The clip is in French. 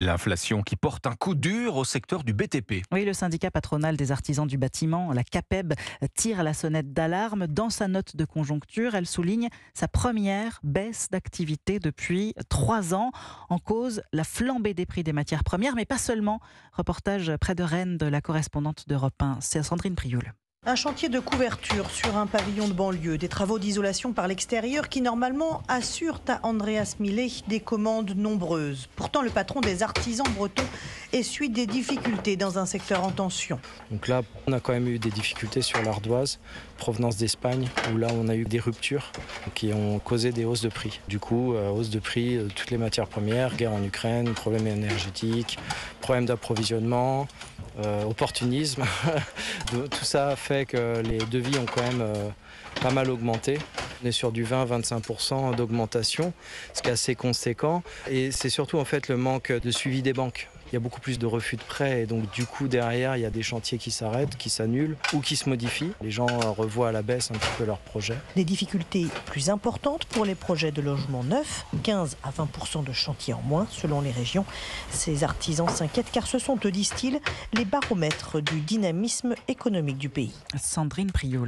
L'inflation qui porte un coup dur au secteur du BTP. Oui, le syndicat patronal des artisans du bâtiment, la CAPEB, tire la sonnette d'alarme. Dans sa note de conjoncture, elle souligne sa première baisse d'activité depuis 3 ans. En cause, la flambée des prix des matières premières, mais pas seulement. Reportage près de Rennes de la correspondante d'Europe 1, c'est Sandrine Prioul. Un chantier de couverture sur un pavillon de banlieue, des travaux d'isolation par l'extérieur qui normalement assurent à Andreas Millet des commandes nombreuses. Pourtant, le patron des artisans bretons essuie des difficultés dans un secteur en tension. Donc là, on a quand même eu des difficultés sur l'ardoise, provenance d'Espagne, où là on a eu des ruptures qui ont causé des hausses de prix. Du coup, hausse de prix de toutes les matières premières, guerre en Ukraine, problèmes énergétiques, problèmes d'approvisionnement, opportunisme. Tout ça fait que les devis ont quand même pas mal augmenté. On est sur du 20-25% d'augmentation, ce qui est assez conséquent. Et c'est surtout en fait le manque de suivi des banques. Il y a beaucoup plus de refus de prêts et donc du coup derrière il y a des chantiers qui s'arrêtent, qui s'annulent ou qui se modifient. Les gens revoient à la baisse un petit peu leurs projets. Des difficultés plus importantes pour les projets de logement neufs, 15 à 20% de chantiers en moins selon les régions. Ces artisans s'inquiètent car ce sont, eux disent-ils, les baromètres du dynamisme économique du pays. Sandrine Prioul.